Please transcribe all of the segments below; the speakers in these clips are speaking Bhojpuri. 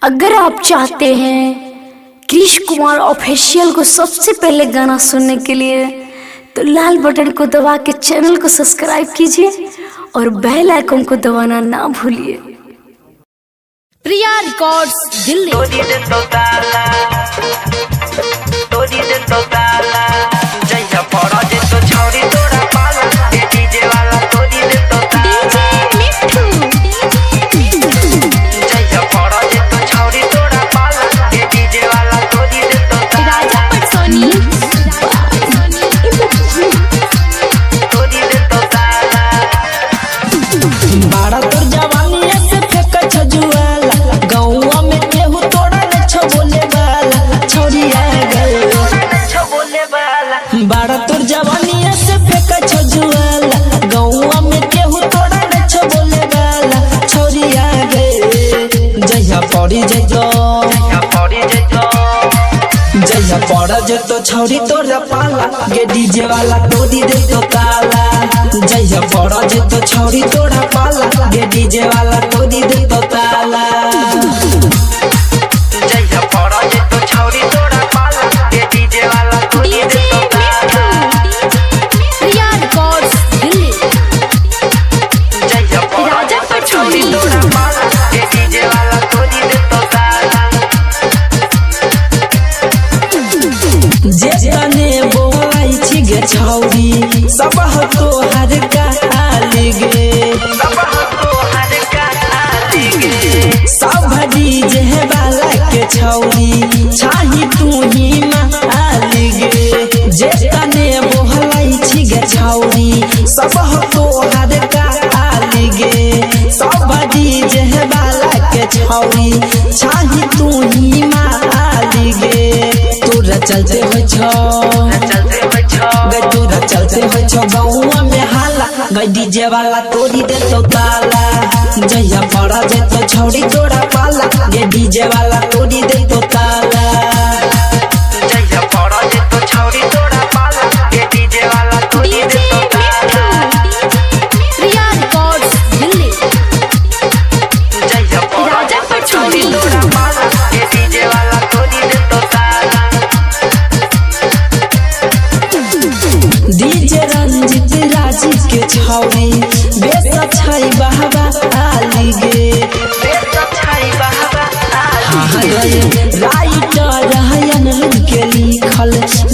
अगर आप चाहते हैं कृष कुमार ऑफिशियल को सबसे पहले गाना सुनने के लिए तो लाल बटन को दबा के चैनल को सब्सक्राइब कीजिए और बेल आइकन को दबाना ना भूलिए। प्रिया रिकॉर्ड्स दिल्ली। बाड़ा तोर जवानी से फेंक छजुआला गौवा में केहू तोड़ा न छ बोले वाला छोरिया गे जइया पड़ी जइतो जइया पड़ा जइतो छौरी तोरा पाला गे डीजे वाला तोड़ी दे तो ताला जइया पड़ा जइतो छौरी तोरा पाला गे डीजे वाला तोड़ी दे तो ताला जइया पड़ा जइतो छौरी तोरा पाला गे डीजे वाला तोड़ी दे तो छौरी सब तो हर का गे सब डीजे वाला के छौरी छाही तू ही मालिगे जे तने बोहलाई छी गे छौरी सब तो हर का गे सब डीजे वाला के छौरी छाही तू ही मालिगे तोरा चलते हो चलते हो गौवा में हाला गई डीजे वाला तोड़ी दे तो ताला जइया पड़ा जे तो छौरी तोड़ा पाला गे डीजे वाला तोड़ी दे तो ताला जइया पड़ा जे तो छौरी तोड़ा पाला गे डीजे वाला तोड़ी दे तो ताला प्रिया रिकॉर्ड्स दिल्ली। जइया पड़ा जे तो छौरी तोड़ा पाला गे डीजे वाला तोड़ी दे तो ताला डीजे रंजित राजी के छौरी बेस छई बहबा आली गे बेस छई बहबा आली गे राइटर रहयन के लिखल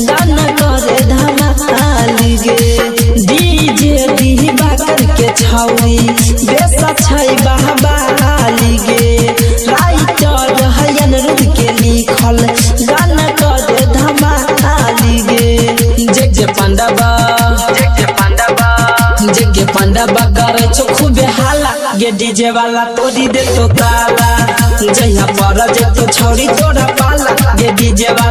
गाना करे धमाली गे डीजे दीवा के छौरी बेस छई बहबा आली गे राइटर रहयन के लिखल गाना करे धमाली गे जे पंडा करे छो खूबे हाला गे डीजे वाला तोड़ी दे तो ताला जइया पड़ा जे तो छौरी तोड़ा पाला गे डीजे वाला